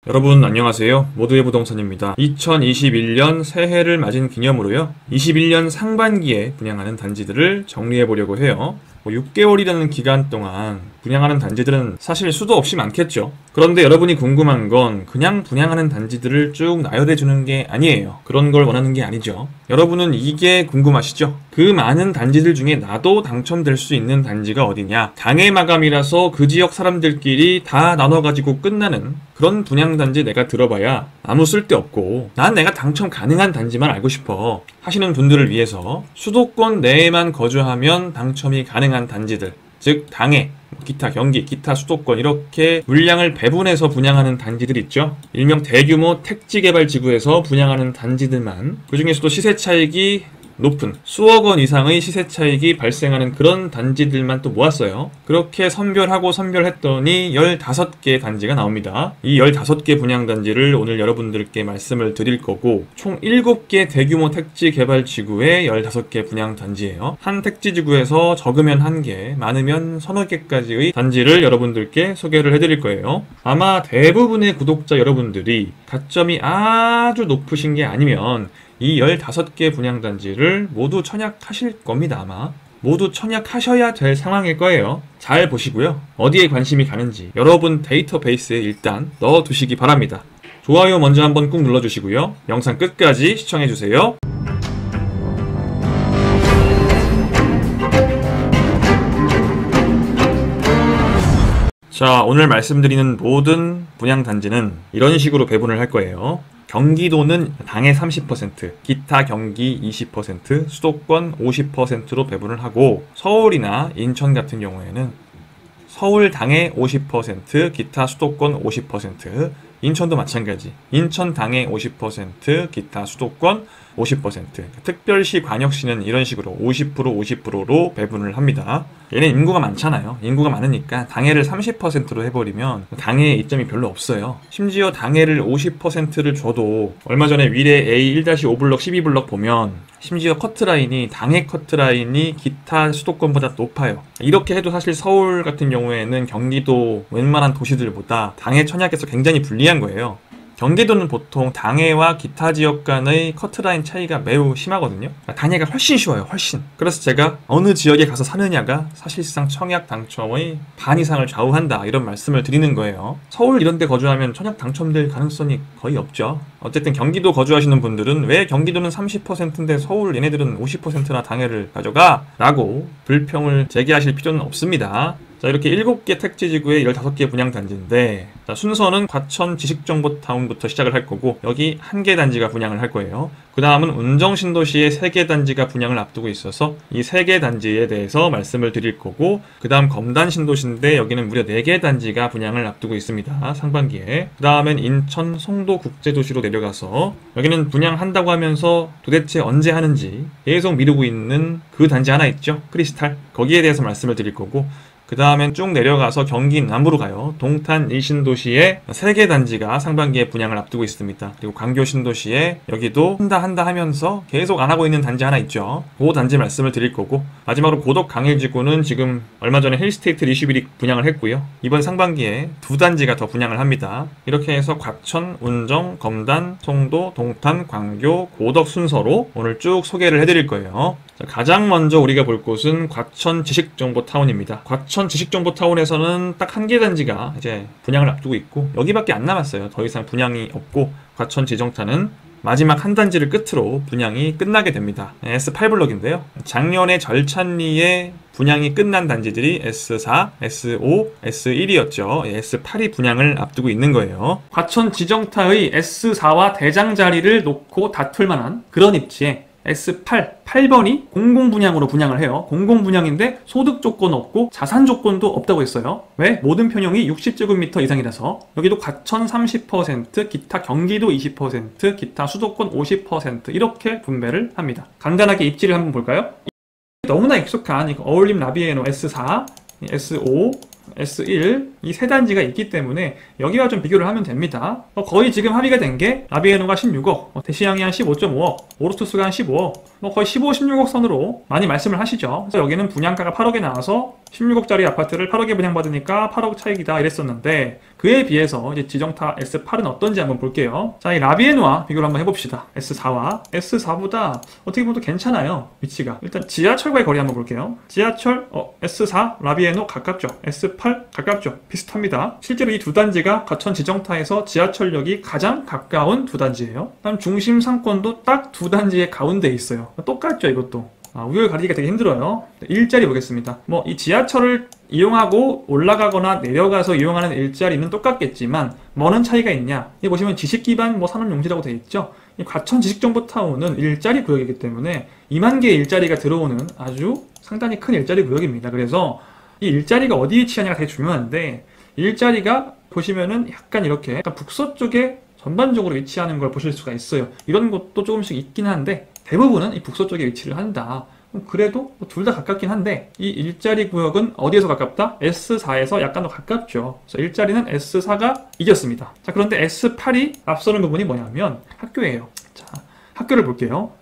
여러분 안녕하세요. 모두의 부동산입니다. 2021년 새해를 맞은 기념으로요. 21년 상반기에 분양하는 단지들을 정리해 보려고 해요. 6개월이라는 기간 동안 분양하는 단지들은 사실 수도 없이 많겠죠. 그런데 여러분이 궁금한 건 그냥 분양하는 단지들을 쭉 나열해 주는 게 아니에요. 그런 걸 원하는 게 아니죠. 여러분은 이게 궁금하시죠? 그 많은 단지들 중에 나도 당첨될 수 있는 단지가 어디냐? 당해 마감이라서 그 지역 사람들끼리 다 나눠가지고 끝나는 그런 분양단지 내가 들어봐야 아무 쓸데없고 난 내가 당첨 가능한 단지만 알고 싶어 하시는 분들을 위해서 수도권 내에만 거주하면 당첨이 가능한 단지들, 즉 당해, 기타 경기, 기타 수도권 이렇게 물량을 배분해서 분양하는 단지들 있죠. 일명 대규모 택지개발지구에서 분양하는 단지들만, 그 중에서도 시세 차익이 높은 수억 원 이상의 시세 차익이 발생하는 그런 단지들만 또 모았어요. 그렇게 선별했더니 15개 단지가 나옵니다. 이 15개 분양단지를 오늘 여러분들께 말씀을 드릴 거고, 총 7개 대규모 택지개발지구의 15개 분양단지예요. 한 택지지구에서 적으면 1개, 많으면 서너 개까지의 단지를 여러분들께 소개를 해드릴 거예요. 아마 대부분의 구독자 여러분들이 가점이 아주 높으신 게 아니면 이 15개 분양단지를 모두 청약하실 겁니다. 아마 모두 청약하셔야 될 상황일 거예요. 잘 보시고요. 어디에 관심이 가는지 여러분 데이터베이스에 일단 넣어두시기 바랍니다. 좋아요 먼저 한번 꾹 눌러주시고요. 영상 끝까지 시청해주세요. 자, 오늘 말씀드리는 모든 분양단지는 이런 식으로 배분을 할 거예요. 경기도는 당해 30%, 기타 경기 20%, 수도권 50%로 배분을 하고, 서울이나 인천 같은 경우에는 서울 당해 50%, 기타 수도권 50%, 인천도 마찬가지. 인천 당해 50%, 기타 수도권 50%. 특별시, 광역시는 이런 식으로 50%, 50%로 배분을 합니다. 얘네 인구가 많잖아요. 인구가 많으니까 당해를 30%로 해버리면 당해의 이점이 별로 없어요. 심지어 당해를 50%를 줘도 얼마 전에 위례 A1-5블럭, 12블럭 보면 심지어 커트라인이, 당해 커트라인이 기타 수도권보다 높아요. 이렇게 해도 사실 서울 같은 경우에는 경기도 웬만한 도시들보다 당해 청약에서 굉장히 불리한 거예요. 경기도는 보통 당해와 기타 지역 간의 커트라인 차이가 매우 심하거든요. 당해가 훨씬 쉬워요. 훨씬. 그래서 제가 어느 지역에 가서 사느냐가 사실상 청약 당첨의 반 이상을 좌우한다, 이런 말씀을 드리는 거예요. 서울 이런 데 거주하면 청약 당첨될 가능성이 거의 없죠. 어쨌든 경기도 거주하시는 분들은 왜 경기도는 30%인데 서울 얘네들은 50%나 당해를 가져가? 라고 불평을 제기하실 필요는 없습니다. 자, 이렇게 7개 택지지구의 15개 분양단지인데, 자, 순서는 과천 지식정보타운부터 시작을 할 거고, 여기 1개 단지가 분양을 할 거예요. 그 다음은 운정신도시의 3개 단지가 분양을 앞두고 있어서 이 3개 단지에 대해서 말씀을 드릴 거고, 그 다음 검단신도시인데 여기는 무려 4개 단지가 분양을 앞두고 있습니다. 상반기에. 그 다음엔 인천 송도국제도시로 내려가서 여기는 분양한다고 하면서 도대체 언제 하는지 계속 미루고 있는 그 단지 하나 있죠. 크리스탈. 거기에 대해서 말씀을 드릴 거고, 그 다음엔 쭉 내려가서 경기 남부로 가요. 동탄 일신도시에 3개 단지가 상반기에 분양을 앞두고 있습니다. 그리고 광교 신도시에 여기도 한다 하면서 계속 안 하고 있는 단지 하나 있죠. 그 단지 말씀을 드릴 거고, 마지막으로 고덕 강일지구는 지금 얼마 전에 힐스테이트 리슈빌이 분양을 했고요. 이번 상반기에 2단지가 더 분양을 합니다. 이렇게 해서 과천, 운정, 검단, 송도, 동탄, 광교, 고덕 순서로 오늘 쭉 소개를 해드릴 거예요. 자, 가장 먼저 우리가 볼 곳은 과천 지식정보타운입니다. 과천 지식정보타운에서는 딱 1개 단지가 이제 분양을 앞두고 있고, 여기밖에 안 남았어요. 더 이상 분양이 없고, 과천 지정타는 마지막 한 단지를 끝으로 분양이 끝나게 됩니다. S8블럭인데요. 작년에 절찬리에 분양이 끝난 단지들이 S4, S5, S1이었죠. S8이 분양을 앞두고 있는 거예요. 과천 지정타의 S4와 대장 자리를 놓고 다툴 만한 그런 입지에 S8, 8번이 공공분양으로 분양을 해요. 공공분양인데 소득 조건 없고 자산 조건도 없다고 했어요. 왜? 모든 편형이 60제곱미터 이상이라서. 여기도 과천 30%, 기타 경기도 20%, 기타 수도권 50% 이렇게 분배를 합니다. 간단하게 입지를 한번 볼까요? 너무나 익숙한 어울림 라비에노 S4, S5, S1 이 세 단지가 있기 때문에 여기와 좀 비교를 하면 됩니다. 거의 지금 합의가 된 게 라비에노가 16억, 대시양이 한 15.5억, 오로투스가 한 15억, 뭐 거의 15, 16억 선으로 많이 말씀을 하시죠. 그래서 여기는 분양가가 8억에 나와서 16억짜리 아파트를 8억에 분양받으니까 8억 차익이다 이랬었는데, 그에 비해서 이제 지정타 S8은 어떤지 한번 볼게요. 자, 이 라비에누와 비교를 한번 해봅시다. S4와 S4보다 어떻게 보면 또 괜찮아요, 위치가. 일단 지하철과의 거리 한번 볼게요. 지하철 S4 라비에누 가깝죠. S8 가깝죠. 비슷합니다. 실제로 이 두 단지가 과천 지정타에서 지하철역이 가장 가까운 두 단지예요. 다음 중심 상권도 딱 두 단지의 가운데에 있어요. 똑같죠, 이것도. 우열 가리기가 되게 힘들어요. 일자리 보겠습니다. 뭐 이 지하철을 이용하고 올라가거나 내려가서 이용하는 일자리는 똑같겠지만 뭐는 차이가 있냐? 이 보시면 지식기반 산업용지라고 되어 있죠. 이 과천 지식정보타운은 일자리 구역이기 때문에 2만 개의 일자리가 들어오는 아주 상당히 큰 일자리 구역입니다. 그래서 이 일자리가 어디에 위치하냐가 되게 중요한데, 일자리가 보시면은 약간 이렇게 약간 북서쪽에 전반적으로 위치하는 걸 보실 수가 있어요. 이런 곳도 조금씩 있긴 한데 대부분은 이 북서쪽에 위치를 한다. 그래도 둘 다 가깝긴 한데, 이 일자리 구역은 어디에서 가깝다? S4에서 약간 더 가깝죠. 그래서 일자리는 S4가 이겼습니다. 자, 그런데 S8이 앞서는 부분이 뭐냐면 학교예요. 자, 학교를 볼게요.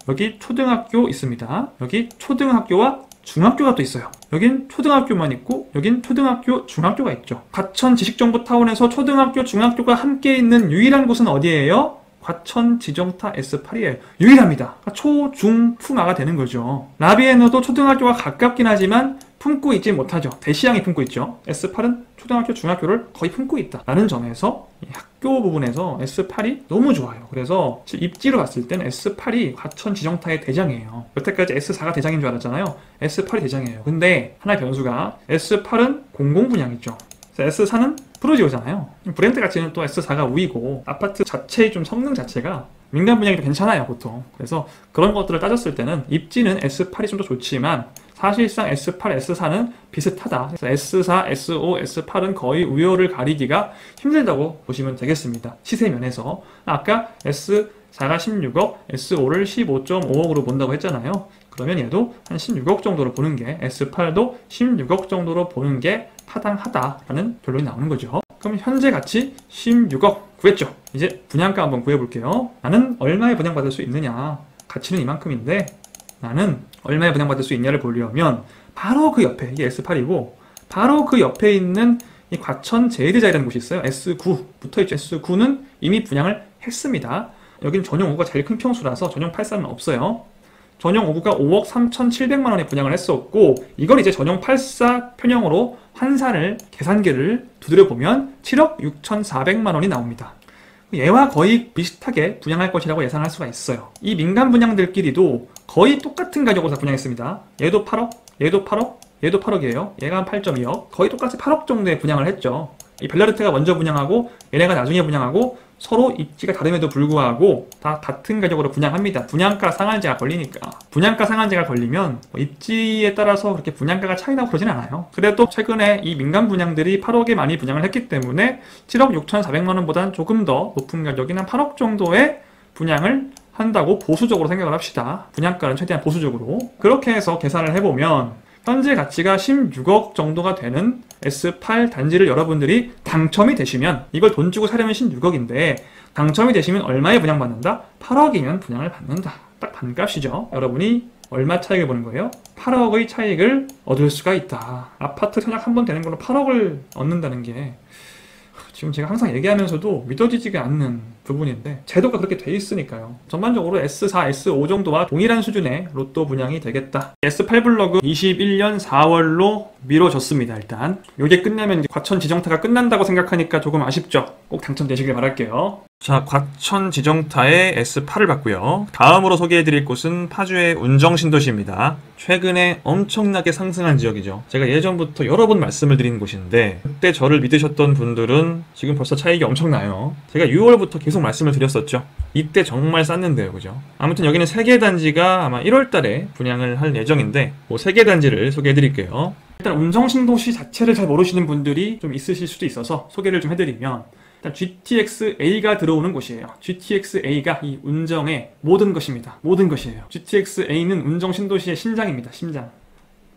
여기 초등학교 있습니다. 여기 초등학교와 중학교가 또 있어요. 여긴 초등학교만 있고 여긴 초등학교, 중학교가 있죠. 과천 지식정보타운에서 초등학교, 중학교가 함께 있는 유일한 곳은 어디예요? 과천 지정타 S8이에요. 유일합니다. 초, 중, 푸마가 되는 거죠. 라비에누도 초등학교와 가깝긴 하지만 품고 있지 못하죠. 대시양이 품고 있죠. S8은 초등학교, 중학교를 거의 품고 있다 라는 점에서 학교 부분에서 S8이 너무 좋아요. 그래서 입지로 봤을 때는 S8이 과천 지정타의 대장이에요. 여태까지 S4가 대장인 줄 알았잖아요. S8이 대장이에요. 근데 하나의 변수가, S8은 공공분양이죠. S4는 프로지오잖아요. 브랜드 가치는 또 S4가 우위고, 아파트 자체의 좀 성능 자체가 민간 분양이 괜찮아요, 보통. 그래서 그런 것들을 따졌을 때는 입지는 S8이 좀 더 좋지만 사실상 S8, S4는 비슷하다. 그래서 S4, S5, S8은 거의 우열을 가리기가 힘들다고 보시면 되겠습니다. 시세 면에서. 아까 S4가 16억, S5를 15.5억으로 본다고 했잖아요. 그러면 얘도 한 16억 정도로 보는 게, S8도 16억 정도로 보는 게 타당하다라는 결론이 나오는 거죠. 그럼 현재 가치 16억 구했죠. 이제 분양가 한번 구해볼게요. 나는 얼마에 분양받을 수 있느냐. 가치는 이만큼인데 나는 얼마에 분양받을 수 있냐를 보려면 바로 그 옆에, 이게 S8이고 바로 그 옆에 있는 이 과천 제일대자이라는 곳이 있어요. S9 붙어있죠. S9는 이미 분양을 했습니다. 여기는 전용 5구가 제일 큰 평수라서 전용 83은 없어요. 전용 5구가 5억 3,700만 원에 분양을 했었고, 이걸 이제 전용 84 편형으로 환산을, 계산기를 두드려 보면 7억 6,400만 원이 나옵니다. 얘와 거의 비슷하게 분양할 것이라고 예상할 수가 있어요. 이 민간 분양들끼리도 거의 똑같은 가격으로 다 분양했습니다. 얘도 8억, 얘도 8억, 얘도 8억이에요. 얘가 한 8.2억, 거의 똑같이 8억 정도에 분양을 했죠. 이 벨라르테가 먼저 분양하고 얘네가 나중에 분양하고 서로 입지가 다름에도 불구하고 다 같은 가격으로 분양합니다. 분양가 상한제가 걸리니까. 분양가 상한제가 걸리면 입지에 따라서 그렇게 분양가가 차이 나고 그러진 않아요. 그래도 최근에 이 민간 분양들이 8억에 많이 분양을 했기 때문에 7억 6,400만 원보다는 조금 더 높은 가격인 한 8억 정도의 분양을 한다고 보수적으로 생각을 합시다. 분양가는 최대한 보수적으로. 그렇게 해서 계산을 해보면 현재 가치가 16억 정도가 되는 S8 단지를 여러분들이 당첨이 되시면, 이걸 돈 주고 사려면 16억인데 당첨이 되시면 얼마에 분양받는다? 8억이면 분양을 받는다. 딱 반값이죠. 여러분이 얼마 차익을 보는 거예요? 8억의 차익을 얻을 수가 있다. 아파트 청약 한 번 되는 걸로 8억을 얻는다는 게 지금 제가 항상 얘기하면서도 믿어지지가 않는 부분인데, 제도가 그렇게 돼 있으니까요. 전반적으로 S4, S5 정도와 동일한 수준의 로또 분양이 되겠다. S8 블럭은 21년 4월로 미뤄졌습니다. 일단 이게 끝나면 이제 과천 지정타가 끝난다고 생각하니까 조금 아쉽죠. 꼭 당첨되시길 바랄게요. 자, 과천 지정타의 S8을 봤고요. 다음으로 소개해드릴 곳은 파주의 운정신도시입니다. 최근에 엄청나게 상승한 지역이죠. 제가 예전부터 여러 번 말씀을 드린 곳인데, 그때 저를 믿으셨던 분들은 지금 벌써 차익이 엄청나요. 제가 6월부터 계속 말씀을 드렸었죠. 이때 정말 쌌는데요, 그죠? 아무튼 여기는 3개 단지가 아마 1월달에 분양을 할 예정인데, 3개 단지를 소개해드릴게요. 일단 운정신도시 자체를 잘 모르시는 분들이 좀 있으실 수도 있어서 소개를 좀 해드리면, 일단 GTX-A가 들어오는 곳이에요. GTX-A가 이 운정의 모든 것입니다. 모든 것이에요. GTX-A는 운정 신도시의 심장입니다. 심장.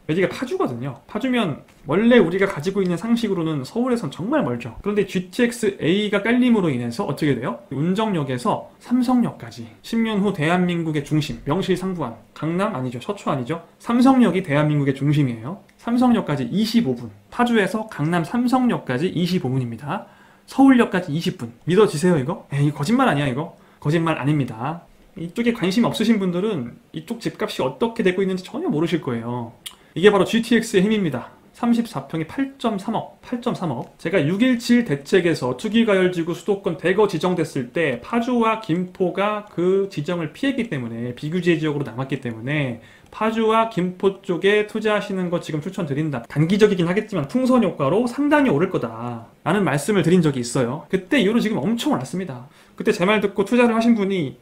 여기가 파주거든요. 파주면 원래 우리가 가지고 있는 상식으로는 서울에선 정말 멀죠. 그런데 GTX-A가 깔림으로 인해서 어떻게 돼요? 운정역에서 삼성역까지 10년 후 대한민국의 중심, 명실상부한 강남 아니죠, 서초 아니죠, 삼성역이 대한민국의 중심이에요. 삼성역까지 25분, 파주에서 강남 삼성역까지 25분입니다. 서울역까지 20분. 믿어지세요 이거? 에이, 거짓말 아니야 이거? 거짓말 아닙니다. 이쪽에 관심 없으신 분들은 이쪽 집값이 어떻게 되고 있는지 전혀 모르실 거예요. 이게 바로 GTX의 힘입니다. 34평이 8.3억, 8.3억. 제가 6.17 대책에서 투기과열지구 수도권 대거 지정됐을 때 파주와 김포가 그 지정을 피했기 때문에, 비규제 지역으로 남았기 때문에 파주와 김포 쪽에 투자하시는 거 지금 추천드린다. 단기적이긴 하겠지만 풍선 효과로 상당히 오를 거다 라는 말씀을 드린 적이 있어요. 그때 이후로 지금 엄청 올랐습니다. 그때 제 말 듣고 투자를 하신 분이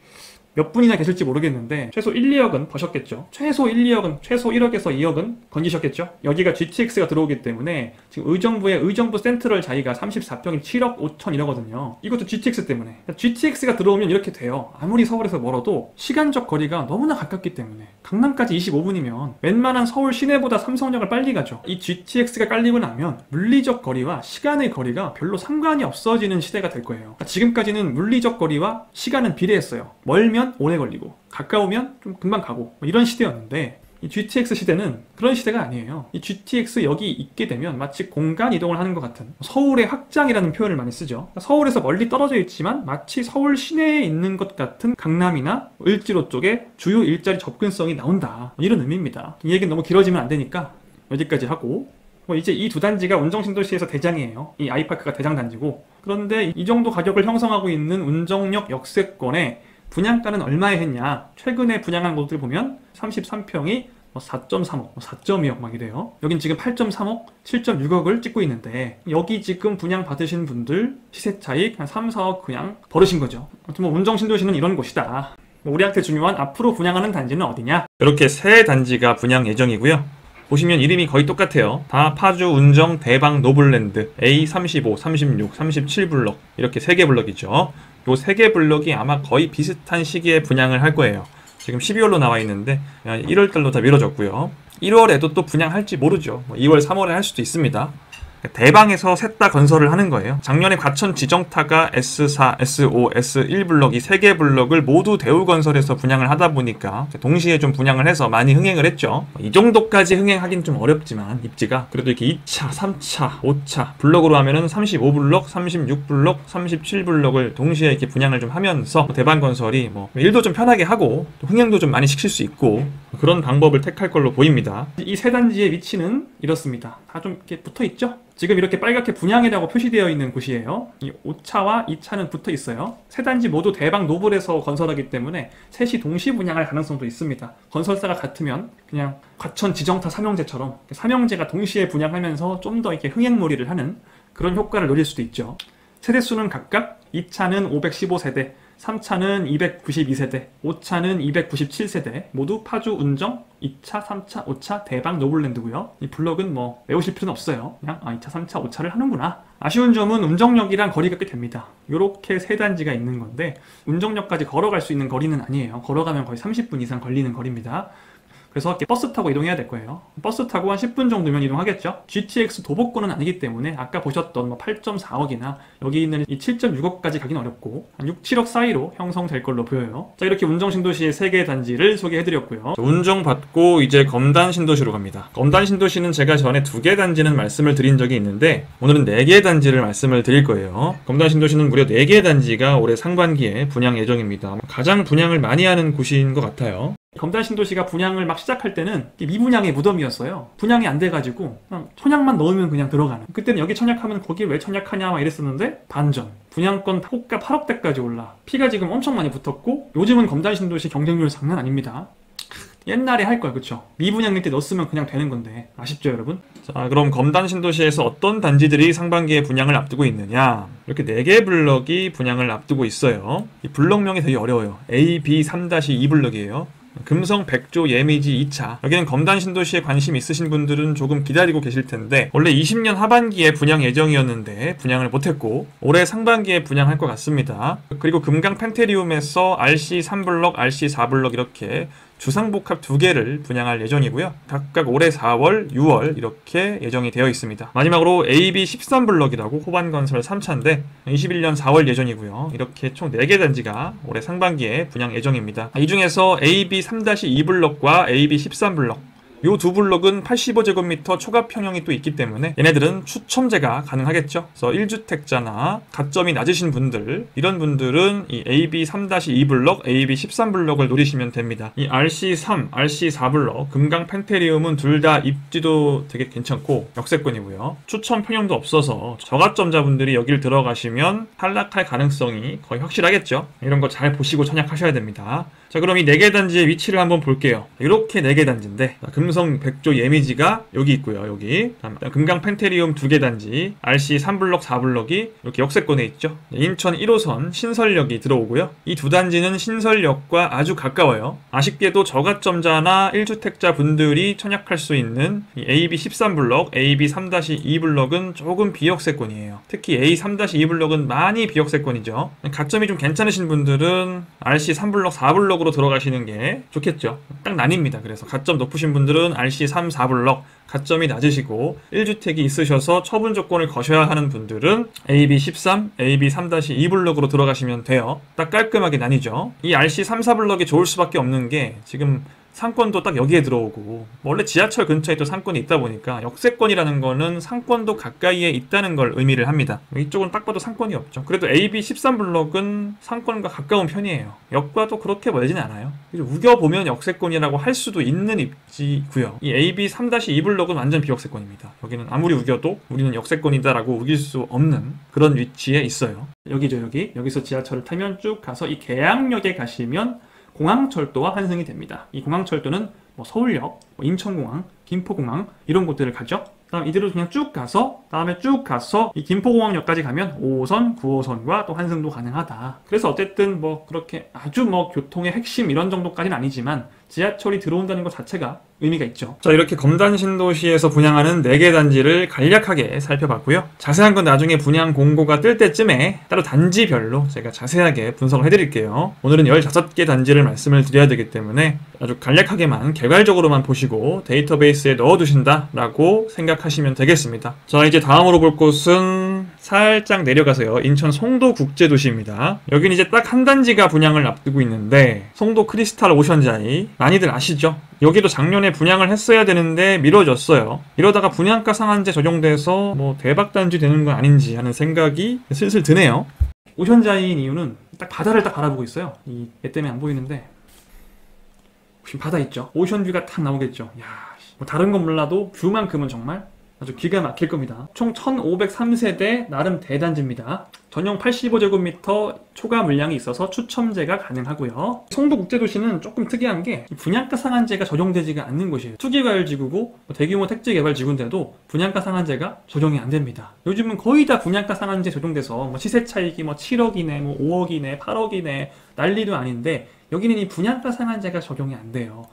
몇 분이나 계실지 모르겠는데 최소 1, 2억은 버셨겠죠. 최소 1, 2억은, 최소 1억에서 2억은 건지셨겠죠. 여기가 GTX가 들어오기 때문에 지금 의정부 센트럴 자리가 34평이 7억 5천 이러거든요. 이것도 GTX 때문에. GTX가 들어오면 이렇게 돼요. 아무리 서울에서 멀어도 시간적 거리가 너무나 가깝기 때문에. 강남까지 25분이면 웬만한 서울 시내보다 삼성역을 빨리 가죠. 이 GTX가 깔리고 나면 물리적 거리와 시간의 거리가 별로 상관이 없어지는 시대가 될 거예요. 그러니까 지금까지는 물리적 거리와 시간은 비례했어요. 멀면 오래 걸리고 가까우면 좀 금방 가고 이런 시대였는데, 이 GTX 시대는 그런 시대가 아니에요. 이 GTX 여기 있게 되면 마치 공간 이동을 하는 것 같은, 서울의 확장이라는 표현을 많이 쓰죠. 서울에서 멀리 떨어져 있지만 마치 서울 시내에 있는 것 같은 강남이나 을지로 쪽에 주요 일자리 접근성이 나온다, 이런 의미입니다. 이 얘기는 너무 길어지면 안 되니까 여기까지 하고, 이제 이 두 단지가 운정신도시에서 대장이에요. 이 아이파크가 대장 단지고, 그런데 이 정도 가격을 형성하고 있는 운정역 역세권에 분양가는 얼마에 했냐? 최근에 분양한 곳들 보면 33평이 4.3억, 4.2억 막 이래요. 여긴 지금 8.3억, 7.6억을 찍고 있는데, 여기 지금 분양 받으신 분들 시세 차익 한 3, 4억 그냥 벌으신 거죠. 아무튼 운정신도시는 이런 곳이다. 우리한테 중요한 앞으로 분양하는 단지는 어디냐? 이렇게 세 단지가 분양 예정이고요. 보시면 이름이 거의 똑같아요. 다 파주, 운정, 대방, 노블랜드 A 35, 36, 37 블럭, 이렇게 3개 블럭이죠. 요 3개 블럭이 아마 거의 비슷한 시기에 분양을 할 거예요. 지금 12월로 나와 있는데 1월달로 다 미뤄졌고요. 1월에도 또 분양할지 모르죠. 2월, 3월에 할 수도 있습니다. 대방에서 셋 다 건설을 하는 거예요. 작년에 과천 지정타가 S4, S5, S1 블럭, 이 3개 블럭을 모두 대우건설에서 분양을 하다 보니까 동시에 좀 분양을 해서 많이 흥행을 했죠. 이 정도까지 흥행하기는 좀 어렵지만 입지가 그래도 이렇게 2차, 3차, 5차 블럭으로 하면은 35블럭, 36블럭, 37블럭을 동시에 이렇게 분양을 좀 하면서 대방건설이 일도 좀 편하게 하고 흥행도 좀 많이 시킬 수 있고 그런 방법을 택할 걸로 보입니다. 이 세 단지의 위치는 이렇습니다. 다 좀 이렇게 붙어 있죠? 지금 이렇게 빨갛게 분양이라고 표시되어 있는 곳이에요. 이 5차와 2차는 붙어 있어요. 세 단지 모두 대방 노블에서 건설하기 때문에 셋이 동시 분양할 가능성도 있습니다. 건설사가 같으면 그냥 과천 지정타 삼형제처럼 삼형제가 동시에 분양하면서 좀 더 이렇게 흥행몰이를 하는 그런 효과를 노릴 수도 있죠. 세대수는 각각 2차는 515세대, 3차는 292세대, 5차는 297세대, 모두 파주, 운정, 2차, 3차, 5차, 대방, 노블랜드고요. 이 블럭은 외우실 필요는 없어요. 그냥 2차, 3차, 5차를 하는구나. 아쉬운 점은 운정역이랑 거리가 꽤 됩니다. 이렇게 세 단지가 있는 건데 운정역까지 걸어갈 수 있는 거리는 아니에요. 걸어가면 거의 30분 이상 걸리는 거리입니다. 그래서 이렇게 버스 타고 이동해야 될 거예요. 버스 타고 한 10분 정도면 이동하겠죠. GTX 도보권은 아니기 때문에 아까 보셨던 8.4억이나 여기 있는 이 7.6억까지 가긴 어렵고 한 6, 7억 사이로 형성될 걸로 보여요. 자, 이렇게 운정신도시의 3개 단지를 소개해드렸고요. 운정 받고 이제 검단신도시로 갑니다. 검단신도시는 제가 전에 2개 단지는 말씀을 드린 적이 있는데 오늘은 4개 단지를 말씀을 드릴 거예요. 검단신도시는 무려 4개 단지가 올해 상반기에 분양 예정입니다. 가장 분양을 많이 하는 곳인 것 같아요. 검단신도시가 분양을 막 시작할 때는 미분양의 무덤이었어요. 분양이 안 돼가지고 그냥 청약만 넣으면 그냥 들어가는. 그때는 여기 청약하면 거기 왜 청약하냐 막 이랬었는데 반전. 분양권 호가 8억대까지 올라. 피가 지금 엄청 많이 붙었고 요즘은 검단신도시 경쟁률 장난 아닙니다. 옛날에 할 걸, 그쵸? 미분양 때 넣었으면 그냥 되는 건데 아쉽죠 여러분? 자, 그럼 검단신도시에서 어떤 단지들이 상반기에 분양을 앞두고 있느냐? 이렇게 4개 블럭이 분양을 앞두고 있어요. 이 블럭명이 되게 어려워요. A, B 3-2 블럭이에요. 금성 백조 예미지 2차. 여기는 검단신도시에 관심 있으신 분들은 조금 기다리고 계실 텐데 원래 20년 하반기에 분양 예정이었는데 분양을 못했고 올해 상반기에 분양할 것 같습니다. 그리고 금강 펜테리움에서 RC 3블럭, RC 4블럭 이렇게 주상복합 2개를 분양할 예정이고요. 각각 올해 4월, 6월 이렇게 예정이 되어 있습니다. 마지막으로 AB 13블럭이라고 호반건설 3차인데 21년 4월 예정이고요. 이렇게 총 4개 단지가 올해 상반기에 분양 예정입니다. 이 중에서 AB 3-2블럭과 AB 13블럭 요 두 블럭은 85제곱미터 초과 평형이 또 있기 때문에 얘네들은 추첨제가 가능하겠죠. 그래서 1주택자나 가점이 낮으신 분들, 이런 분들은 이 AB 3-2블럭, AB 13블럭을 노리시면 됩니다. 이 RC3, RC4블럭, 금강 펜테리움은 둘 다 입지도 되게 괜찮고 역세권이고요. 추첨 평형도 없어서 저가점자분들이 여길 들어가시면 탈락할 가능성이 거의 확실하겠죠. 이런 거 잘 보시고 청약하셔야 됩니다. 자, 그럼 이 4개 단지의 위치를 한번 볼게요. 이렇게 4개 단지인데 금성 백조 예미지가 여기 있고요. 여기 금강 펜테리움 2개 단지 RC 3블럭 4블럭이 이렇게 역세권에 있죠. 인천 1호선 신설역이 들어오고요. 이 두 단지는 신설역과 아주 가까워요. 아쉽게도 저가점자나 1주택자 분들이 청약할 수 있는 이 AB 13블럭, AB 3-2블럭은 조금 비역세권이에요. 특히 A 3-2블럭은 많이 비역세권이죠. 가점이 좀 괜찮으신 분들은 RC 3블럭 4블럭 으로 들어가시는 게 좋겠죠. 딱 나뉩니다. 그래서 가점 높으신 분들은 RC 3, 4블럭, 가점이 낮으시고 1주택이 있으셔서 처분 조건을 거셔야 하는 분들은 AB 13, AB 3-2블럭으로 들어가시면 돼요. 딱 깔끔하게 나뉘죠. 이 RC 3, 4블럭이 좋을 수밖에 없는 게 지금 상권도 딱 여기에 들어오고 원래 지하철 근처에 또 상권이 있다 보니까 역세권이라는 거는 상권도 가까이에 있다는 걸 의미를 합니다. 이쪽은 딱 봐도 상권이 없죠. 그래도 AB 13블럭은 상권과 가까운 편이에요. 역과도 그렇게 멀진 않아요. 우겨보면 역세권이라고 할 수도 있는 입지고요. 이 AB 3-2블럭은 완전 비역세권입니다. 여기는 아무리 우겨도 우리는 역세권이다라고 우길 수 없는 그런 위치에 있어요. 여기죠, 여기. 여기서 지하철을 타면 쭉 가서 이 계양역에 가시면 공항철도와 환승이 됩니다. 이 공항철도는 뭐 서울역, 뭐 인천공항, 김포공항 이런 곳들을 가죠. 그다음 이대로 그냥 쭉 가서 다음에 쭉 가서 이 김포공항역까지 가면 5호선, 9호선과 또 환승도 가능하다. 그래서 어쨌든 뭐 그렇게 아주 뭐 교통의 핵심 이런 정도까지는 아니지만 지하철이 들어온다는 것 자체가 의미가 있죠. 자, 이렇게 검단 신도시에서 분양하는 4개 단지를 간략하게 살펴봤고요. 자세한 건 나중에 분양 공고가 뜰 때쯤에 따로 단지별로 제가 자세하게 분석을 해드릴게요. 오늘은 15개 단지를 말씀을 드려야 되기 때문에 아주 간략하게만 개괄적으로만 보시고 데이터베이스에 넣어두신다라고 생각하시면 되겠습니다. 자, 이제 다음으로 볼 곳은 살짝 내려가서요. 인천 송도국제도시입니다. 여긴 이제 딱 한 단지가 분양을 앞두고 있는데 송도 크리스탈 오션자이 많이들 아시죠? 여기도 작년에 분양을 했어야 되는데 미뤄졌어요. 이러다가 분양가 상한제 적용돼서 뭐 대박 단지 되는 건 아닌지 하는 생각이 슬슬 드네요. 오션자이인 이유는 딱 바다를 딱 바라보고 있어요. 이 애 때문에 안 보이는데 지금 바다 있죠. 오션뷰가 딱 나오겠죠. 야, 뭐 다른 건 몰라도 뷰만큼은 정말 아주 기가 막힐 겁니다. 총 1503세대 나름 대단지입니다. 전용 85제곱미터 초과 물량이 있어서 추첨제가 가능하고요. 송도국제도시는 조금 특이한 게 분양가 상한제가 적용되지가 않는 곳이에요. 투기과열지구고 대규모 택지개발지구인데도 분양가 상한제가 적용이 안 됩니다. 요즘은 거의 다 분양가 상한제 적용돼서 뭐 시세 차익이 뭐 7억이네, 뭐 5억이네, 8억이네 난리도 아닌데 여기는 이 분양가 상한제가 적용이 안 돼요.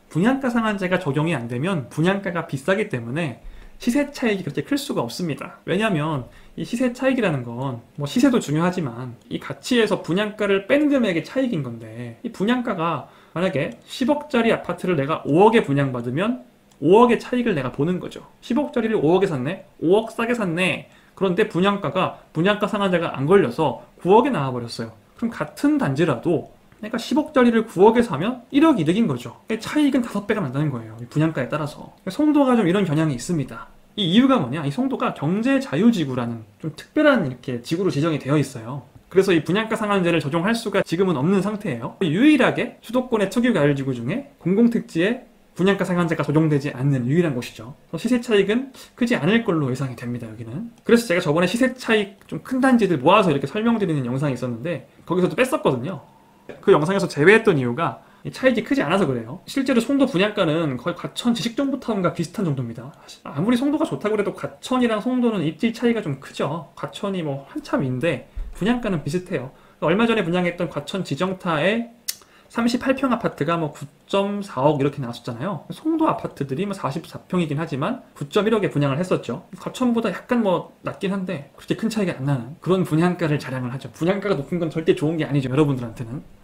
분양가 상한제가 적용이 안 되면 분양가가 비싸기 때문에 시세 차익이 그렇게 클 수가 없습니다. 왜냐하면 이 시세 차익이라는 건 뭐 시세도 중요하지만 이 가치에서 분양가를 뺀 금액의 차익인 건데 이 분양가가 만약에 10억짜리 아파트를 내가 5억에 분양받으면 5억의 차익을 내가 보는 거죠. 10억짜리를 5억에 샀네? 5억 싸게 샀네? 그런데 분양가 상한제가 안 걸려서 9억에 나와버렸어요. 그럼 같은 단지라도 그러니까 10억짜리를 9억에 사면 1억 이득인 거죠. 차익은 5배가 난다는 거예요. 분양가에 따라서. 송도가 좀 이런 경향이 있습니다. 이 이유가 뭐냐? 이 송도가 경제자유지구라는 좀 특별한 이렇게 지구로 지정이 되어 있어요. 그래서 이 분양가 상한제를 적용할 수가 지금은 없는 상태예요. 유일하게 수도권의 특유가열지구 중에 공공택지에 분양가 상한제가 적용되지 않는 유일한 곳이죠. 시세 차익은 크지 않을 걸로 예상이 됩니다, 여기는. 그래서 제가 저번에 시세 차익 좀 큰 단지들 모아서 이렇게 설명드리는 영상이 있었는데 거기서도 뺐었거든요. 그 영상에서 제외했던 이유가 차익이 크지 않아서 그래요. 실제로 송도 분양가는 거의 과천 지식정보타운과 비슷한 정도입니다. 아무리 송도가 좋다고 해도 과천이랑 송도는 입지 차이가 좀 크죠. 과천이 뭐 한참 위인데 분양가는 비슷해요. 얼마 전에 분양했던 과천 지정타의 38평 아파트가 뭐 9.4억 이렇게 나왔었잖아요. 송도 아파트들이 뭐 44평이긴 하지만 9.1억에 분양을 했었죠. 과천보다 약간 뭐 낮긴 한데 그렇게 큰 차이가 안 나는 그런 분양가를 자랑을 하죠. 분양가가 높은 건 절대 좋은 게 아니죠, 여러분들한테는.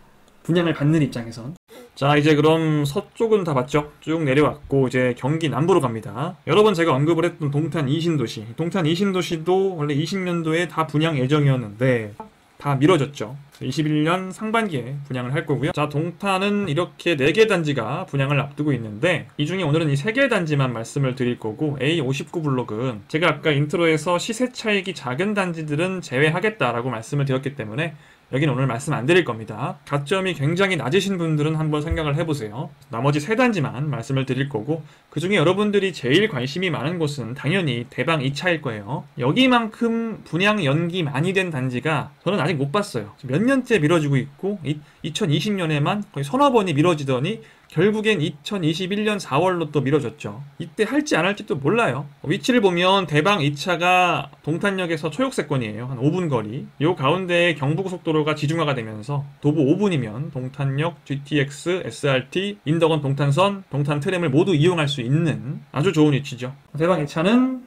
분양을 받는 입장에선. 자, 이제 그럼 서쪽은 다 봤죠? 쭉 내려왔고 이제 경기 남부로 갑니다. 여러 번 제가 언급을 했던 동탄 이신도시. 동탄 이신도시도 원래 20년도에 다 분양 예정이었는데 다 미뤄졌죠. 21년 상반기에 분양을 할 거고요. 자, 동탄은 이렇게 4개 단지가 분양을 앞두고 있는데 이 중에 오늘은 이 3개 단지만 말씀을 드릴 거고 A59 블록은 제가 아까 인트로에서 시세 차익이 작은 단지들은 제외하겠다라고 말씀을 드렸기 때문에 여기는 오늘 말씀 안 드릴 겁니다. 가점이 굉장히 낮으신 분들은 한번 생각을 해보세요. 나머지 3단지만 말씀을 드릴 거고 그 중에 여러분들이 제일 관심이 많은 곳은 당연히 대방 2차일 거예요. 여기만큼 분양 연기 많이 된 단지가 저는 아직 못 봤어요. 몇 년째 미뤄지고 있고 2020년에만 거의 서너 번이 미뤄지더니 결국엔 2021년 4월로 또 미뤄졌죠. 이때 할지 안 할지 또 몰라요. 위치를 보면 대방 2차가 동탄역에서 초역세권이에요. 한 5분 거리. 요 가운데에 경부고속도로가 지중화가 되면서 도보 5분이면 동탄역, GTX, SRT, 인덕원 동탄선, 동탄 트램을 모두 이용할 수 있는 아주 좋은 위치죠. 대방 2차는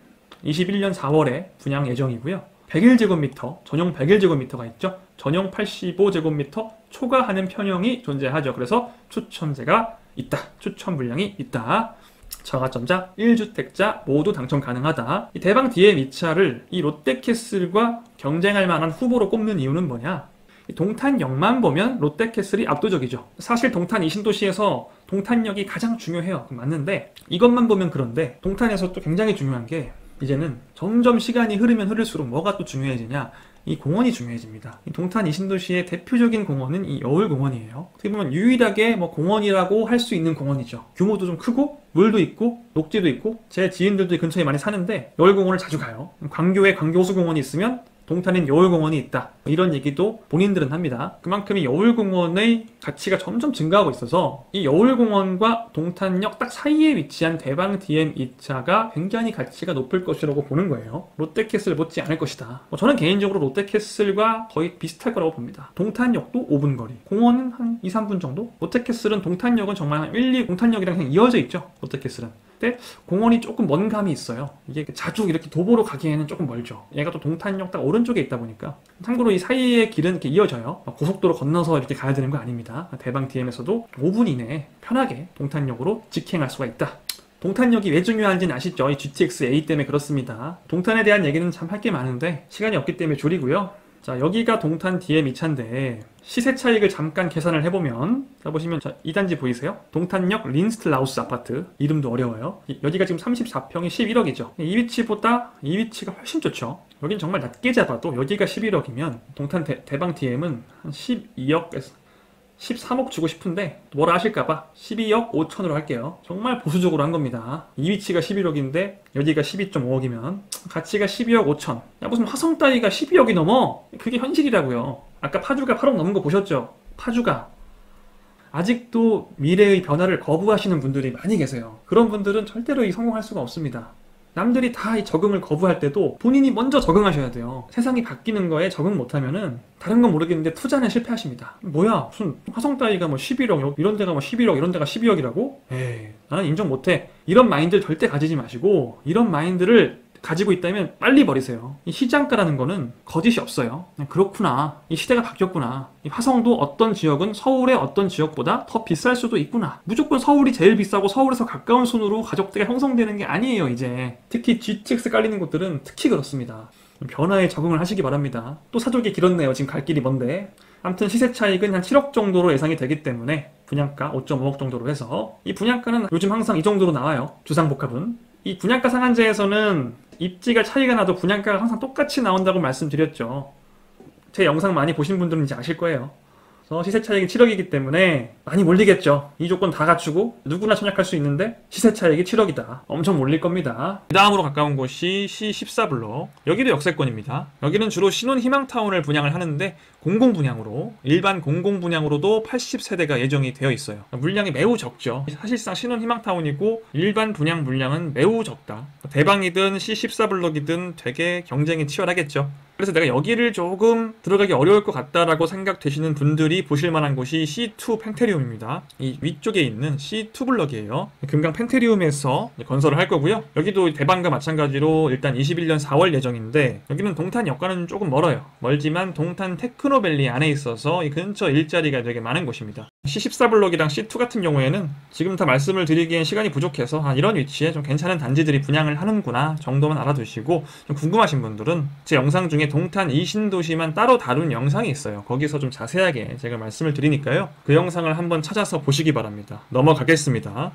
21년 4월에 분양 예정이고요. 101제곱미터, 전용 101제곱미터가 있죠. 전용 85제곱미터 초과하는 편형이 존재하죠. 그래서 추첨제가 있다. 추첨 물량이 있다. 저가점자, 1주택자 모두 당첨 가능하다. 이 대방 DM 2차를 이 롯데캐슬과 경쟁할 만한 후보로 꼽는 이유는 뭐냐? 이 동탄역만 보면 롯데캐슬이 압도적이죠. 사실 동탄 이신도시에서 동탄역이 가장 중요해요. 맞는데 이것만 보면 그런데 동탄에서 또 굉장히 중요한 게 이제는 점점 시간이 흐르면 흐를수록 뭐가 또 중요해지냐? 이 공원이 중요해집니다. 이 동탄 이신도시의 대표적인 공원은 이 여울공원이에요. 어떻게 보면 유일하게 뭐 공원이라고 할 수 있는 공원이죠. 규모도 좀 크고 물도 있고 녹지도 있고 제 지인들도 근처에 많이 사는데 여울공원을 자주 가요. 광교에 광교호수공원이 있으면 동탄엔 여울공원이 있다. 이런 얘기도 본인들은 합니다. 그만큼 이 여울공원의 가치가 점점 증가하고 있어서 이 여울공원과 동탄역 딱 사이에 위치한 대방 DM 2차가 굉장히 가치가 높을 것이라고 보는 거예요. 롯데캐슬 못지 않을 것이다. 저는 개인적으로 롯데캐슬과 거의 비슷할 거라고 봅니다. 동탄역도 5분 거리, 공원은 한 2, 3분 정도? 롯데캐슬은 동탄역은 정말 한 1, 2 동탄역이랑 그냥 이어져 있죠. 롯데캐슬은. 근데 공원이 조금 먼 감이 있어요. 이게 자주 이렇게 도보로 가기에는 조금 멀죠. 얘가 또 동탄역 딱 오른쪽에 있다 보니까. 참고로 이 사이의 길은 이렇게 이어져요. 고속도로 건너서 이렇게 가야 되는 거 아닙니다. 대방 DM에서도 5분 이내에 편하게 동탄역으로 직행할 수가 있다. 동탄역이 왜 중요한지는 아시죠? 이 GTX A 때문에 그렇습니다. 동탄에 대한 얘기는 참 할 게 많은데 시간이 없기 때문에 줄이고요. 자, 여기가 동탄 DM 2차인데 시세 차익을 잠깐 계산을 해보면 자 보시면 이 단지 보이세요? 동탄역 린스트라우스 아파트. 이름도 어려워요. 여기가 지금 34평이 11억이죠. 이 위치보다 이 위치가 훨씬 좋죠. 여긴 정말 낮게 잡아도 여기가 11억이면 동탄 대방 DM은 한 12억에서 13억 주고 싶은데 뭐라 하실까봐 12억 5천으로 할게요. 정말 보수적으로 한 겁니다. 이 위치가 11억인데 여기가 12.5억이면 가치가 12억 5천. 야 무슨 화성 따위가 12억이 넘어? 그게 현실이라고요. 아까 파주가 8억 넘은 거 보셨죠? 파주가 아직도 미래의 변화를 거부하시는 분들이 많이 계세요. 그런 분들은 절대로 성공할 수가 없습니다. 남들이 다 이 적응을 거부할 때도 본인이 먼저 적응하셔야 돼요. 세상이 바뀌는 거에 적응 못하면은 다른 건 모르겠는데 투자는 실패하십니다. 뭐야 무슨 화성 따위가 뭐 11억 이런 데가 뭐 11억 이런 데가 12억이라고? 에이 나는 인정 못해. 이런 마인드 절대 가지지 마시고 이런 마인드를 가지고 있다면 빨리 버리세요. 이 시장가라는 거는 거짓이 없어요. 그냥 그렇구나. 이 시대가 바뀌었구나. 이 화성도 어떤 지역은 서울의 어떤 지역보다 더 비쌀 수도 있구나. 무조건 서울이 제일 비싸고 서울에서 가까운 순으로 가격대가 형성되는 게 아니에요 이제. 특히 GTX 깔리는 곳들은 특히 그렇습니다. 변화에 적응을 하시기 바랍니다. 또 사족이 길었네요. 지금 갈 길이 먼데. 아무튼 시세 차익은 한 7억 정도로 예상이 되기 때문에 분양가 5.5억 정도로 해서 이 분양가는 요즘 항상 이 정도로 나와요. 주상복합은. 이 분양가 상한제에서는 입지가 차이가 나도 분양가가 항상 똑같이 나온다고 말씀드렸죠. 제 영상 많이 보신 분들은 이제 아실 거예요. 그래서 시세 차익이 7억이기 때문에 많이 몰리겠죠. 이 조건 다 갖추고 누구나 청약할 수 있는데 시세 차익이 7억이다. 엄청 몰릴 겁니다. 다음으로 가까운 곳이 C14블록. 여기도 역세권입니다. 여기는 주로 신혼희망타운을 분양을 하는데 공공분양으로, 일반 공공분양으로도 80세대가 예정이 되어 있어요. 물량이 매우 적죠. 사실상 신혼희망타운이고 일반 분양 물량은 매우 적다. 대방이든 C14블록이든 되게 경쟁이 치열하겠죠. 그래서 내가 여기를 조금 들어가기 어려울 것 같다라고 생각되시는 분들이 보실 만한 곳이 C2 펜테리움입니다. 이 위쪽에 있는 C2 블럭이에요. 금강 펜테리움에서 건설을 할 거고요. 여기도 대방과 마찬가지로 일단 21년 4월 예정인데 여기는 동탄역과는 조금 멀어요. 멀지만 동탄 테크노밸리 안에 있어서 이 근처 일자리가 되게 많은 곳입니다. C14 블럭이랑 C2 같은 경우에는 지금 다 말씀을 드리기엔 시간이 부족해서 이런 위치에 좀 괜찮은 단지들이 분양을 하는구나 정도만 알아두시고 좀 궁금하신 분들은 제 영상 중에 동탄 이신도시만 따로 다룬 영상이 있어요. 거기서 좀 자세하게 제가 말씀을 드리니까요. 그 영상을 한번 찾아서 보시기 바랍니다. 넘어가겠습니다.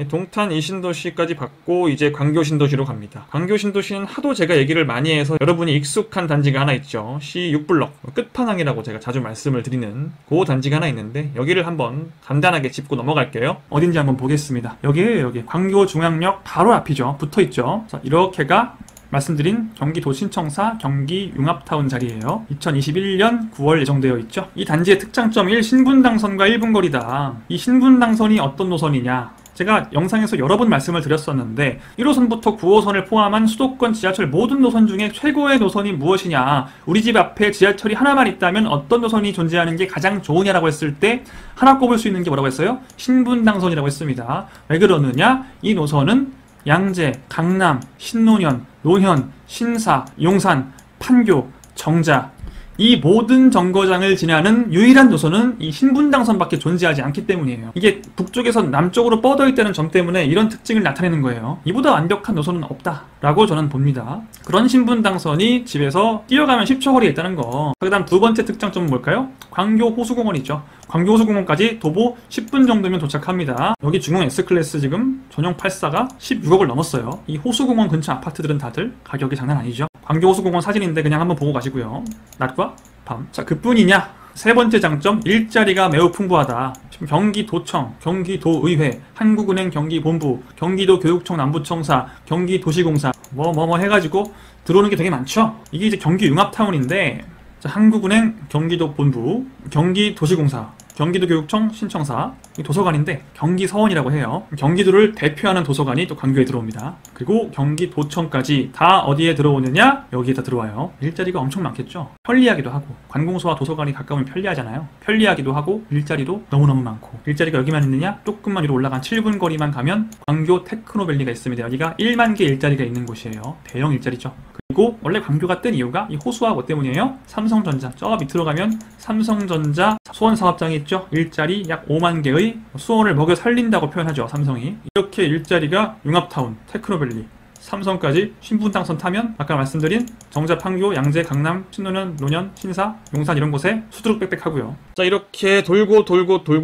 동탄 이신도시까지 받고 이제 광교신도시로 갑니다. 광교신도시는 하도 제가 얘기를 많이 해서 여러분이 익숙한 단지가 하나 있죠. C6블럭 끝판왕이라고 제가 자주 말씀을 드리는 그 단지가 하나 있는데 여기를 한번 간단하게 짚고 넘어갈게요. 어딘지 한번 보겠습니다. 여기에요. 여기 광교중앙역 바로 앞이죠. 붙어있죠. 자, 이렇게가 말씀드린 경기도 신청사 경기 융합타운 자리예요. 2021년 9월 예정되어 있죠. 이 단지의 특장점 1. 신분당선과 1분 거리다. 이 신분당선이 어떤 노선이냐? 제가 영상에서 여러 번 말씀을 드렸었는데 1호선부터 9호선을 포함한 수도권 지하철 모든 노선 중에 최고의 노선이 무엇이냐, 우리 집 앞에 지하철이 하나만 있다면 어떤 노선이 존재하는 게 가장 좋으냐라고 했을 때 하나 꼽을 수 있는 게 뭐라고 했어요? 신분당선이라고 했습니다. 왜 그러느냐? 이 노선은 양재, 강남, 신논현, 논현, 신사, 용산, 판교, 정자 이 모든 정거장을 지나는 유일한 노선은 이 신분당선밖에 존재하지 않기 때문이에요. 이게 북쪽에서 남쪽으로 뻗어 있다는 점 때문에 이런 특징을 나타내는 거예요. 이보다 완벽한 노선은 없다라고 저는 봅니다. 그런 신분당선이 집에서 뛰어가면 10초 거리에 있다는 거. 그 다음 두 번째 특장점은 뭘까요? 광교 호수공원이죠. 광교 호수공원까지 도보 10분 정도면 도착합니다. 여기 중흥 S클래스 지금 전용 84가 16억을 넘었어요. 이 호수공원 근처 아파트들은 다들 가격이 장난 아니죠. 광교 호수공원 사진인데 그냥 한번 보고 가시고요. 낮과 밤. 자, 그뿐이냐? 세 번째 장점, 일자리가 매우 풍부하다. 지금 경기도청, 경기도의회, 한국은행 경기본부, 경기도교육청 남부청사, 경기도시공사 뭐 해가지고 들어오는 게 되게 많죠. 이게 이제 경기 융합타운인데 자, 한국은행 경기도본부, 경기도시공사, 경기도교육청 신청사, 도서관인데 경기서원이라고 해요. 경기도를 대표하는 도서관이 또 광교에 들어옵니다. 그리고 경기도청까지 다 어디에 들어오느냐? 여기에 다 들어와요. 일자리가 엄청 많겠죠. 편리하기도 하고 관공서와 도서관이 가까우면 편리하잖아요. 편리하기도 하고 일자리도 너무너무 많고. 일자리가 여기만 있느냐? 조금만 위로 올라간 7분 거리만 가면 광교 테크노밸리가 있습니다. 여기가 1만 개 일자리가 있는 곳이에요. 대형 일자리죠. 그리고 원래 광교가 뜬 이유가 이 호수와 뭐 때문이에요? 삼성전자. 저 밑으로 가면 삼성전자 수원사업장이 있죠. 일자리 약 5만 개의 수원을 먹여 살린다고 표현하죠. 삼성이. 이렇게 일자리가 융합타운, 테크노밸리, 삼성까지 신분당선 타면 아까 말씀드린 정자, 판교, 양재, 강남, 신논현, 논현, 신사, 용산 이런 곳에 수두룩 빽빽하고요. 자, 이렇게 돌고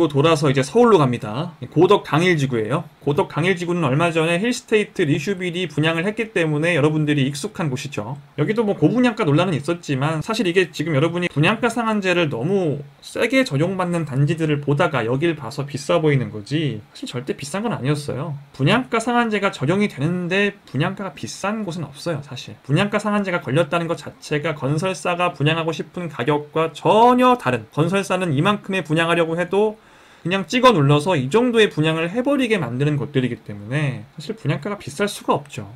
돌아서 이제 서울로 갑니다. 고덕 당일지구예요. 고덕 당일지구는 얼마 전에 힐스테이트 리슈빌이 분양을 했기 때문에 여러분들이 익숙한 곳이죠. 여기도 뭐 고분양가 논란은 있었지만 사실 이게 지금 여러분이 분양가 상한제를 너무 세게 적용받는 단지들을 보다가 여길 봐서 비싸 보이는 거지 사실 절대 비싼 건 아니었어요. 분양가 상한제가 적용이 되는데 분양가가 비싼 곳은 없어요. 사실 분양가 상한제가 걸렸다는 것 자체가 건설사가 분양하고 싶은 가격과 전혀 다른, 건설사는 이만큼에 분양하려고 해도 그냥 찍어 눌러서 이 정도의 분양을 해버리게 만드는 것들이기 때문에 사실 분양가가 비쌀 수가 없죠.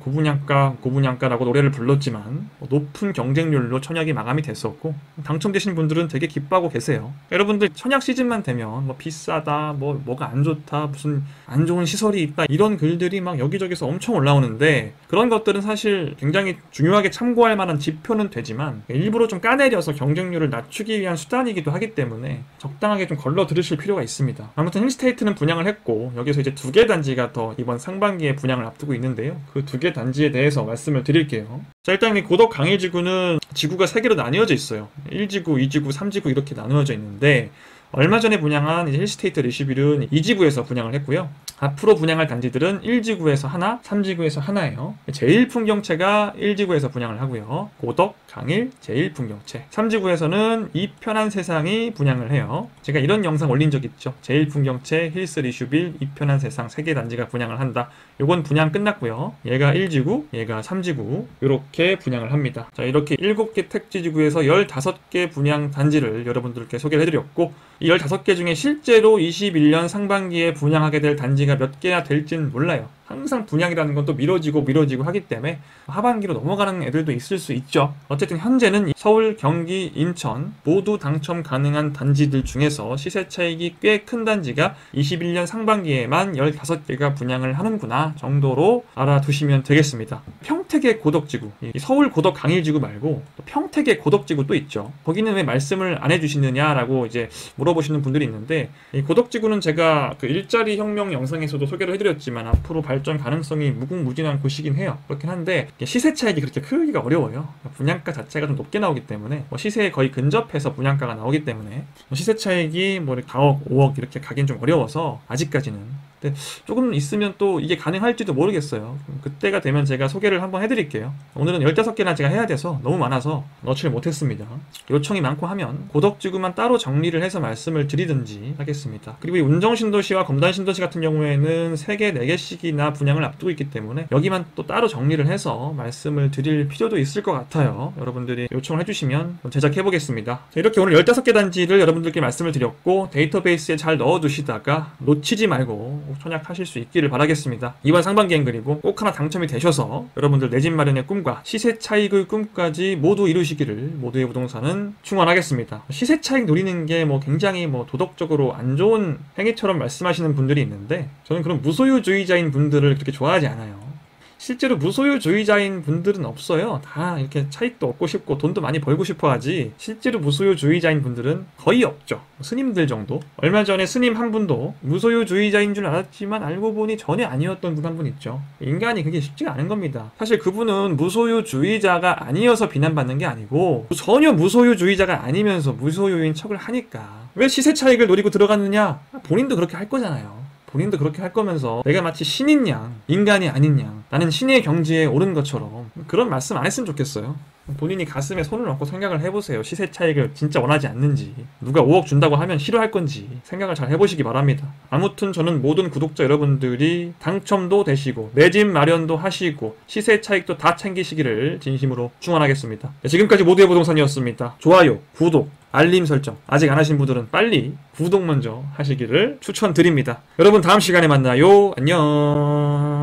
고분양가라고 노래를 불렀지만 높은 경쟁률로 청약이 마감이 됐었고 당첨되신 분들은 되게 기뻐하고 계세요. 여러분들 청약 시즌만 되면 뭐 비싸다, 뭐가 안 좋다, 무슨 안 좋은 시설이 있다 이런 글들이 막 여기저기서 엄청 올라오는데 그런 것들은 사실 굉장히 중요하게 참고할 만한 지표는 되지만 일부러 좀 까내려서 경쟁률을 낮추기 위한 수단이기도 하기 때문에 적당하게 좀 걸러 들으실 필요가 있습니다. 아무튼 힐스테이트는 분양을 했고 여기서 이제 2개 단지가 더 이번 상반기에 분양을 앞두고 있는데요. 그 2개 단지에 대해서 말씀을 드릴게요. 자, 일단 이 고덕 강일지구는 지구가 3개로 나뉘어져 있어요. 1지구, 2지구, 3지구 이렇게 나누어져 있는데 얼마 전에 분양한 이제 힐스테이트 리슈빌은 2지구에서 분양을 했고요. 앞으로 분양할 단지들은 1지구에서 하나, 3지구에서 하나예요. 제1풍경채가 1지구에서 분양을 하고요. 고덕, 강일, 제1풍경채. 3지구에서는 이편한 세상이 분양을 해요. 제가 이런 영상 올린 적 있죠. 제1풍경채, 힐스 리슈빌, 이편한 세상 3개 단지가 분양을 한다. 요건 분양 끝났고요. 얘가 1지구, 얘가 3지구 이렇게 분양을 합니다. 자, 이렇게 7개 택지지구에서 15개 분양 단지를 여러분들께 소개를 해드렸고 이 15개 중에 실제로 21년 상반기에 분양하게 될 단지가 몇 개나 될지는 몰라요. 항상 분양이라는 건 또 미뤄지고 하기 때문에 하반기로 넘어가는 애들도 있을 수 있죠. 어쨌든 현재는 서울, 경기, 인천 모두 당첨 가능한 단지들 중에서 시세 차익이 꽤 큰 단지가 21년 상반기에만 15개가 분양을 하는구나 정도로 알아두시면 되겠습니다. 평택의 고덕지구, 서울 고덕 강일지구 말고 평택의 고덕지구 또 있죠. 거기는 왜 말씀을 안 해주시느냐라고 이제 물어보시는 분들이 있는데, 이 고덕지구는 제가 그 일자리 혁명 영상에서도 소개를 해드렸지만 앞으로 발전 가능성이 무궁무진한 곳이긴 해요. 그렇긴 한데 시세 차익이 그렇게 크기가 어려워요. 분양가 자체가 좀 높게 나오기 때문에 시세에 거의 근접해서 분양가가 나오기 때문에 시세 차익이 4억, 5억 이렇게 가긴 좀 어려워서 아직까지는. 근데 조금 있으면 또 이게 가능할지도 모르겠어요. 그때가 되면 제가 소개를 한번 해드릴게요. 오늘은 15개나 제가 해야 돼서 너무 많아서 넣지를 못했습니다. 요청이 많고 하면 고덕지구만 따로 정리를 해서 말씀을 드리든지 하겠습니다. 그리고 이 운정신도시와 검단신도시 같은 경우에는 3개, 4개씩이나 분양을 앞두고 있기 때문에 여기만 또 따로 정리를 해서 말씀을 드릴 필요도 있을 것 같아요. 여러분들이 요청을 해주시면 제작해보겠습니다. 이렇게 오늘 15개 단지를 여러분들께 말씀을 드렸고, 데이터베이스에 잘 넣어두시다가 놓치지 말고 청약하실 수 있기를 바라겠습니다. 이번 상반기엔 그리고 꼭 하나 당첨이 되셔서 여러분들 내 집 마련의 꿈과 시세 차익의 꿈까지 모두 이루시기를 모두의 부동산은 충원하겠습니다. 시세 차익 노리는 게 굉장히 도덕적으로 안 좋은 행위처럼 말씀하시는 분들이 있는데, 저는 그런 무소유주의자인 분들을 그렇게 좋아하지 않아요. 실제로 무소유주의자인 분들은 없어요. 다 이렇게 차익도 얻고 싶고 돈도 많이 벌고 싶어 하지, 실제로 무소유주의자인 분들은 거의 없죠. 스님들 정도. 얼마 전에 스님 한 분도 무소유주의자인 줄 알았지만 알고 보니 전혀 아니었던 분 한 분 있죠. 인간이 그게 쉽지가 않은 겁니다. 사실 그분은 무소유주의자가 아니어서 비난받는 게 아니고 전혀 무소유주의자가 아니면서 무소유인 척을 하니까 왜 시세 차익을 노리고 들어갔느냐? 본인도 그렇게 할 거잖아요. 본인도 그렇게 할 거면서 내가 마치 신인 양, 인간이 아닌 양, 나는 신의 경지에 오른 것처럼 그런 말씀 안 했으면 좋겠어요. 본인이 가슴에 손을 얹고 생각을 해보세요. 시세 차익을 진짜 원하지 않는지, 누가 5억 준다고 하면 싫어할 건지 생각을 잘 해보시기 바랍니다. 아무튼 저는 모든 구독자 여러분들이 당첨도 되시고 내 집 마련도 하시고 시세 차익도 다 챙기시기를 진심으로 축원하겠습니다. 지금까지 모두의 부동산이었습니다. 좋아요, 구독, 알림 설정 아직 안 하신 분들은 빨리 구독 먼저 하시기를 추천드립니다. 여러분 다음 시간에 만나요. 안녕.